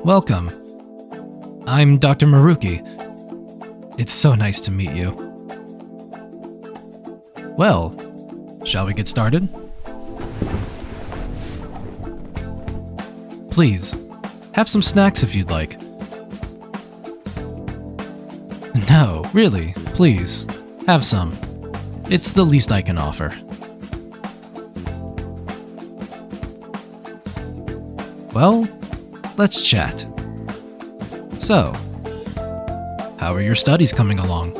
Welcome. I'm Dr. Maruki. It's so nice to meet you. Well, shall we get started? Please, have some snacks if you'd like. No, really, please, have some. It's the least I can offer. Well, let's chat. So, how are your studies coming along?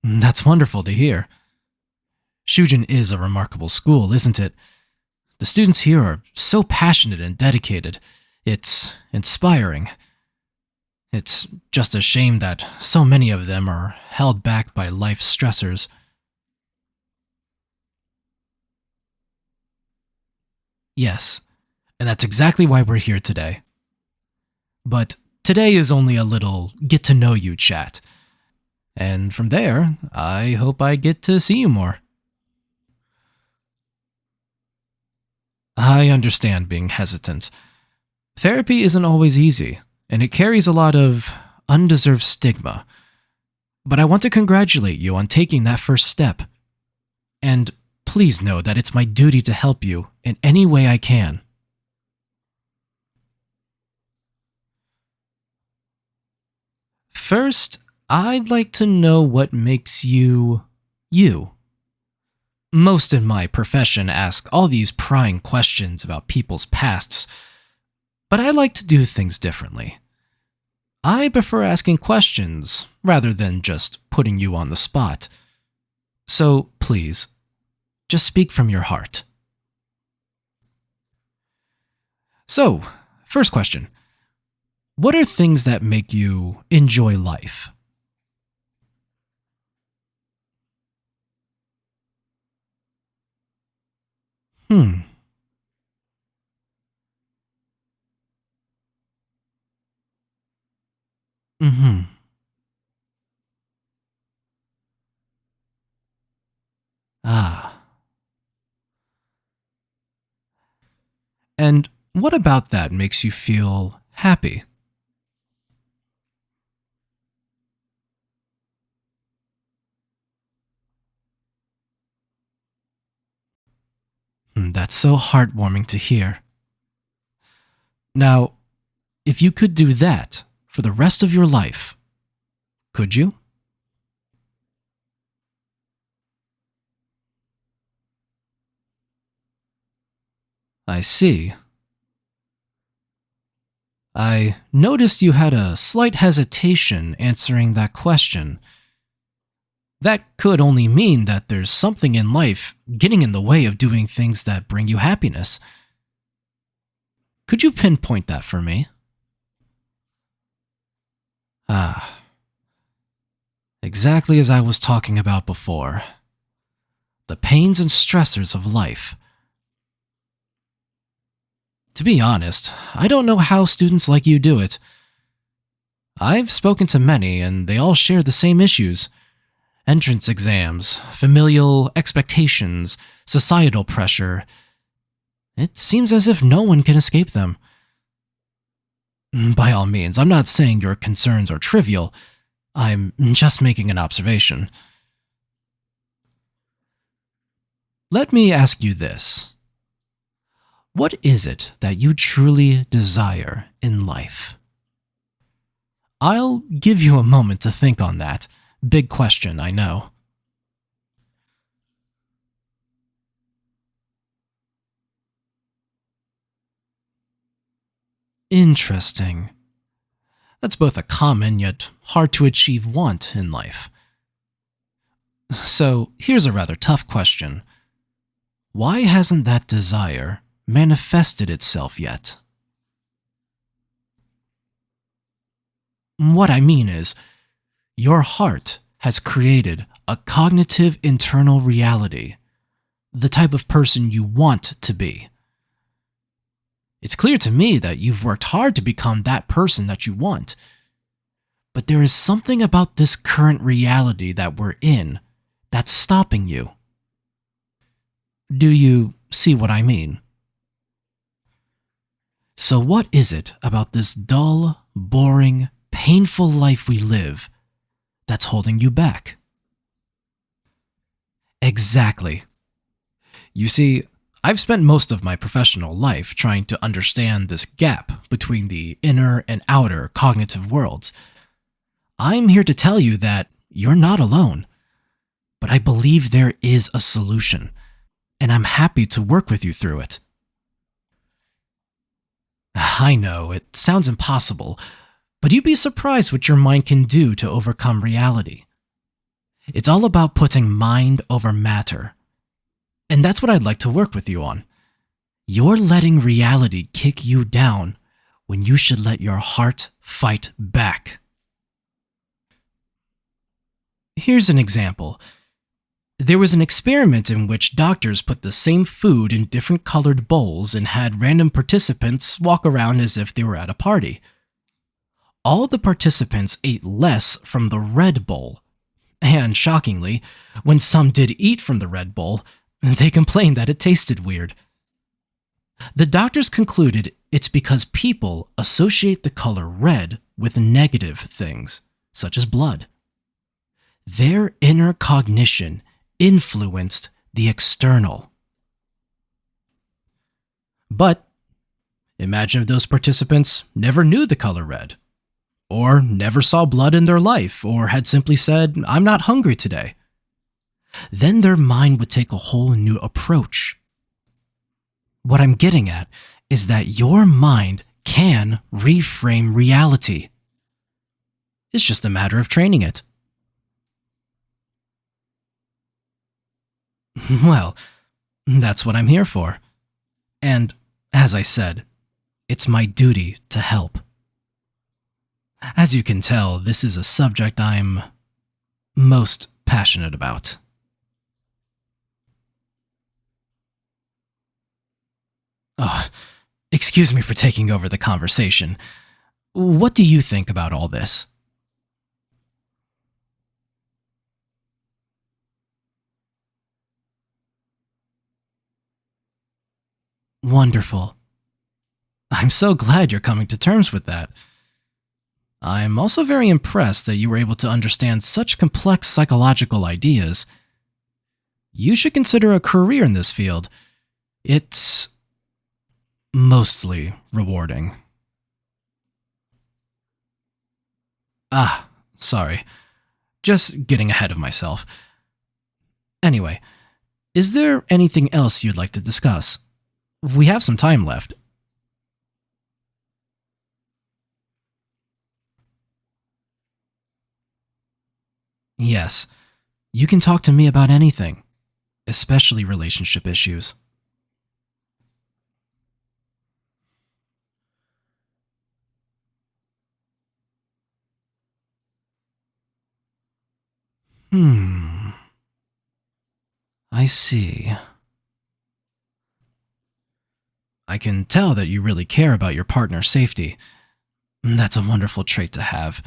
That's wonderful to hear. Shujin is a remarkable school, isn't it? The students here are so passionate and dedicated. It's inspiring. It's just a shame that so many of them are held back by life's stressors. Yes, and that's exactly why we're here today. But today is only a little get-to-know-you chat. And from there, I hope I get to see you more. I understand being hesitant. Therapy isn't always easy, and it carries a lot of undeserved stigma. But I want to congratulate you on taking that first step. And please know that it's my duty to help you in any way I can. First, I'd like to know what makes you, you. Most in my profession ask all these prying questions about people's pasts, but I like to do things differently. I prefer asking questions rather than just putting you on the spot. So please, just speak from your heart. So, first question. What are things that make you enjoy life? Mm-hmm. Ah. And what about that makes you feel happy? That's so heartwarming to hear. Now, if you could do that for the rest of your life, could you? I see. I noticed you had a slight hesitation answering that question. That could only mean that there's something in life getting in the way of doing things that bring you happiness. Could you pinpoint that for me? Ah, exactly as I was talking about before. The pains and stressors of life. To be honest, I don't know how students like you do it. I've spoken to many, and they all share the same issues. Entrance exams, familial expectations, societal pressure. It seems as if no one can escape them. By all means, I'm not saying your concerns are trivial. I'm just making an observation. Let me ask you this. What is it that you truly desire in life? I'll give you a moment to think on that. Big question, I know. Interesting. That's both a common yet hard to achieve want in life. So, here's a rather tough question. Why hasn't that desire manifested itself yet? What I mean is, your heart has created a cognitive internal reality, the type of person you want to be. It's clear to me that you've worked hard to become that person that you want. But there is something about this current reality that we're in that's stopping you. Do you see what I mean. So what is it about this dull, boring, painful life we live that's holding you back? Exactly. You see, I've spent most of my professional life trying to understand this gap between the inner and outer cognitive worlds. I'm here to tell you that you're not alone, but I believe there is a solution, and I'm happy to work with you through it. I know, it sounds impossible, but you'd be surprised what your mind can do to overcome reality. It's all about putting mind over matter. And that's what I'd like to work with you on. You're letting reality kick you down when you should let your heart fight back. Here's an example. There was an experiment in which doctors put the same food in different colored bowls and had random participants walk around as if they were at a party. All the participants ate less from the red bowl. And shockingly, when some did eat from the red bowl, they complained that it tasted weird. The doctors concluded it's because people associate the color red with negative things, such as blood. Their inner cognition influenced the external. But imagine if those participants never knew the color red, or never saw blood in their life, or had simply said, "I'm not hungry today." Then their mind would take a whole new approach. What I'm getting at is that your mind can reframe reality. It's just a matter of training it. Well, that's what I'm here for. And, as I said, it's my duty to help. As you can tell, this is a subject I'm most passionate about. Oh, excuse me for taking over the conversation. What do you think about all this? Wonderful. I'm so glad you're coming to terms with that. I'm also very impressed that you were able to understand such complex psychological ideas. You should consider a career in this field. It's mostly rewarding. Sorry. Just getting ahead of myself. Anyway, is there anything else you'd like to discuss? We have some time left. Yes, you can talk to me about anything, especially relationship issues. I see. I can tell that you really care about your partner's safety. That's a wonderful trait to have.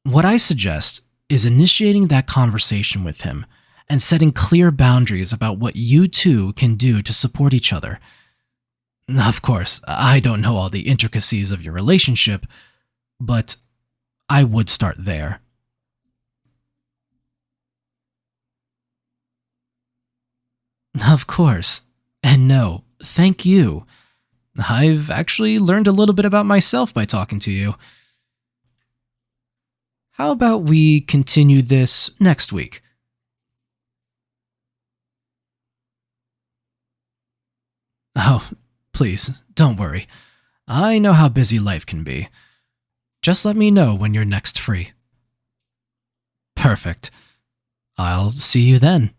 What I suggest is initiating that conversation with him and setting clear boundaries about what you two can do to support each other. Of course, I don't know all the intricacies of your relationship, but I would start there. Of course. And no, thank you. I've actually learned a little bit about myself by talking to you. How about we continue this next week? Oh, please, don't worry. I know how busy life can be. Just let me know when you're next free. Perfect. I'll see you then.